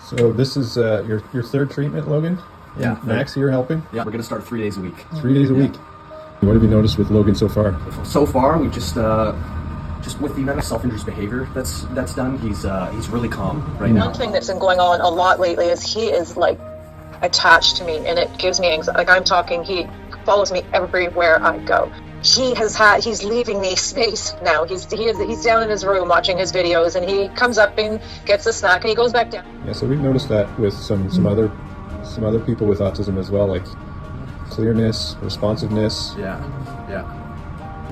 So this is your third treatment, Logan? Yeah. And Max here helping? Yeah, we're going to start 3 days a week. 3 days a week. What have you noticed with Logan so far? So far, we've just with the amount of self-induced behavior that's done, he's really calm right now. One thing that's been going on a lot lately is he is like attached to me, and it gives me anxiety. Like I'm talking, he follows me everywhere I go. He's leaving me space now. He's down in his room watching his videos, and he comes up and gets a snack, and he goes back down. Yeah, so we've noticed that with some other people with autism as well, like clearness, responsiveness. Yeah.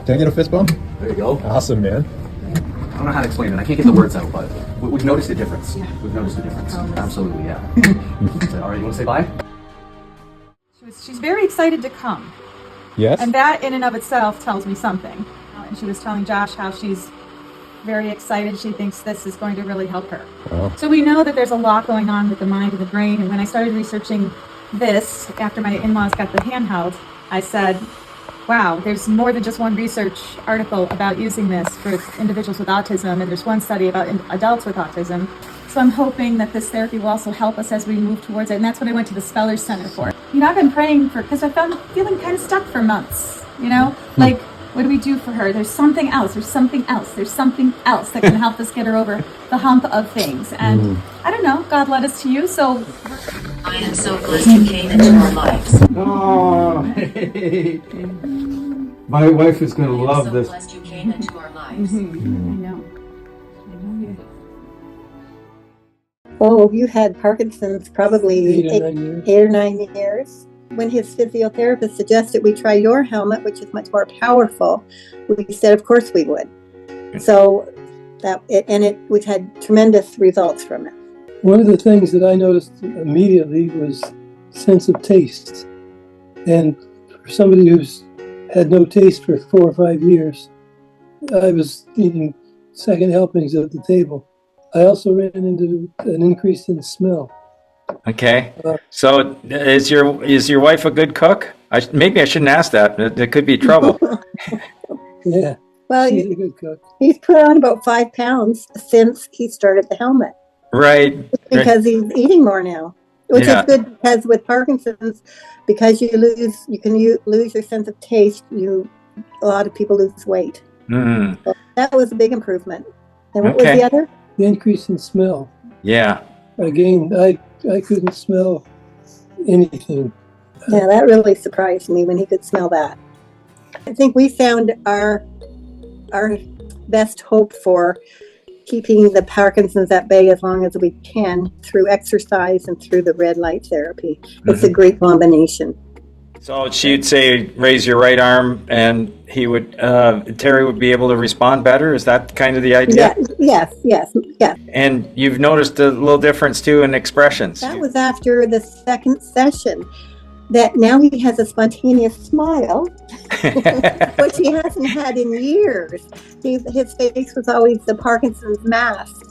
Can I get a fist bump? There you go. Awesome, man. I don't know how to explain it. I can't get the words out, but we've noticed a difference. Yeah. We've noticed a difference. Absolutely, yeah. All right, you want to say bye? She's very excited to come. Yes. And that in and of itself tells me something. And she was telling Josh how she's very excited. She thinks this is going to really help her. Wow. So we know that there's a lot going on with the mind and the brain. And when I started researching this, after my in-laws got the handheld, I said, wow, there's more than just one research article about using this for individuals with autism, and there's one study about adults with autism. So I'm hoping that this therapy will also help us as we move towards it, and that's what I went to the Spellers Center for. You know, I've been praying because I found feeling kind of stuck for months, you know? Like, what do we do for her? There's something else that can help us get her over the hump of things. And I don't know, God led us to you, so... I am so blessed you came into our lives. Oh, hey. My wife is going to love so this. Blessed you came into our lives. I know. Oh, you had Parkinson's probably 8 or 9 years. 8 or 9 years. When his physiotherapist suggested we try your helmet, which is much more powerful, we said, of course we would. So we've had tremendous results from it. One of the things that I noticed immediately was sense of taste. And for somebody who's had no taste for 4 or 5 years, I was eating second helpings at the table. I also ran into an increase in smell. Okay. So is your wife a good cook? Maybe I shouldn't ask that. There could be trouble. Yeah. Well, she's a good cook. he's put on about 5 pounds since he started the helmet. Right. Because he's eating more now, which is good because with Parkinson's, because you can lose your sense of taste. A lot of people lose weight. Mm. So that was a big improvement. And what was the other? The increase in smell. Yeah. Again, I couldn't smell anything. Yeah, that really surprised me when he could smell that. I think we found our best hope for keeping the Parkinson's at bay as long as we can through exercise and through the red light therapy. It's a great combination. So she'd say, raise your right arm, and Terry would be able to respond better? Is that kind of the idea? Yes. And you've noticed a little difference too in expressions. That was after the second session. That now he has a spontaneous smile, which he hasn't had in years. His face was always the Parkinson's mask,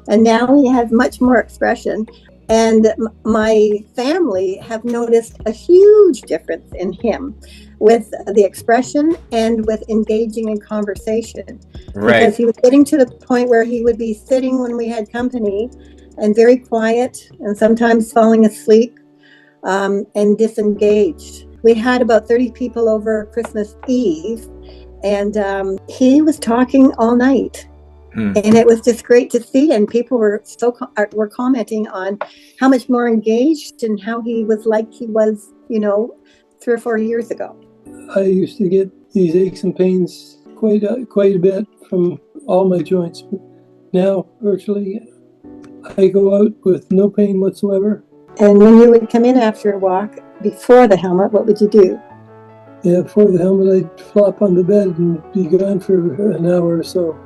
and now he has much more expression. And my family have noticed a huge difference in him with the expression and with engaging in conversation. Right. Because he was getting to the point where he would be sitting when we had company and very quiet and sometimes falling asleep. And disengaged. We had about 30 people over Christmas Eve, and he was talking all night. And it was just great to see, and people were commenting on how much more engaged and how he was like he was, 3 or 4 years ago. I used to get these aches and pains quite a bit from all my joints. But now, virtually, I go out with no pain whatsoever. And when you would come in after a walk, before the helmet, what would you do? Yeah, before the helmet, I'd flop on the bed and be gone for an hour or so.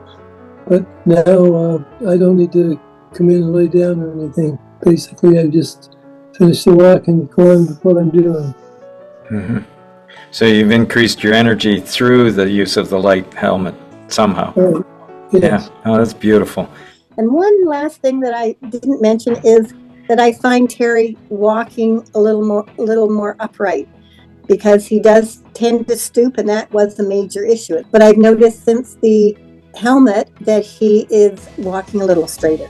But now I don't need to come in and lay down or anything. Basically, I just finish the walk and go on with what I'm doing. Mm-hmm. So you've increased your energy through the use of the light helmet somehow. Right. Yes. Yeah. Oh, that's beautiful. And one last thing that I didn't mention is that I find Terry walking a little more upright, because he does tend to stoop, and that was the major issue. But I've noticed since the helmet that he is walking a little straighter.